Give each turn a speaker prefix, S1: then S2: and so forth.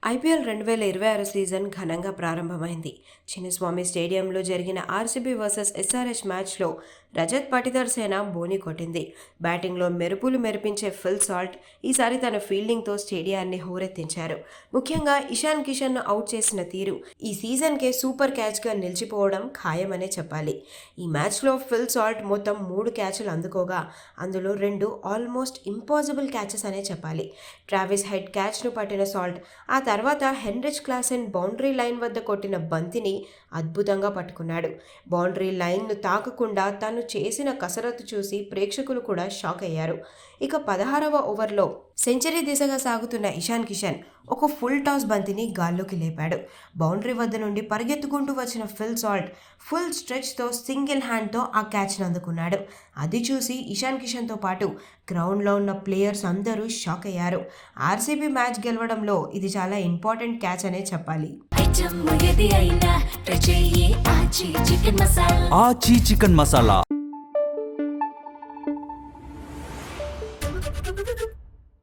S1: IPL 2026 season ఘనంగా ప్రారంభమైంది. చిన్నస్వామి స్టేడియంలో జరిగిన ఆర్సీబీ వర్సెస్ ఎస్ఆర్హెచ్ మ్యాచ్లో రజత్ పటిదార్ సేన బోని కొట్టింది. బ్యాటింగ్లో మెరుపులు మెరిపించే ఫిల్ సాల్ట్ ఈసారి తన ఫీల్డింగ్తో స్టేడియాన్ని హోరెత్తించారు. ముఖ్యంగా ఇషాన్ కిషన్ను అవుట్ చేసిన తీరు ఈ సీజన్కే సూపర్ క్యాచ్గా నిలిచిపోవడం ఖాయమనే చెప్పాలి. ఈ మ్యాచ్లో ఫిల్ సాల్ట్ మొత్తం 3 క్యాచ్లు అందుకోగా అందులో 2 ఆల్మోస్ట్ ఇంపాసిబుల్ క్యాచెస్ అనే చెప్పాలి. ట్రావిస్ హెడ్ క్యాచ్ను పట్టిన సాల్ట్ ఆ తర్వాత హెన్రిచ్ క్లాసెన్ బౌండరీ లైన్ వద్ద కొట్టిన బంతిని అద్భుతంగా పట్టుకున్నాడు. బౌండరీ లైన్ను తాకకుండా తాను చేసిన కసరత్తు చూసి ప్రేక్షకులు కూడా షాక్ అయ్యారు. ఇక 16వ ఓవర్లో సెంచరీ దిశగా సాగుతున్న ఇషాన్ కిషన్ ఒక ఫుల్ టాస్ బంతిని గాల్లోకి లేపాడు. బౌండరీ వద్ద నుండి పరిగెత్తుకుంటూ వచ్చిన ఫిల్ సాల్ట్ ఫుల్ స్ట్రెచ్తో సింగిల్ హ్యాండ్తో ఆ క్యాచ్ను అందుకున్నాడు. అది చూసి ఇషాన్ కిషన్తో పాటు గ్రౌండ్లో ఉన్న ప్లేయర్స్ అందరూ షాక్ అయ్యారు. ఆర్సీబీ మ్యాచ్ గెలవడంలో ఇది చాలా ఇంపార్టెంట్ క్యాచ్ అనే చెప్పాలి.
S2: ఆచి చికెన్ మసాలా.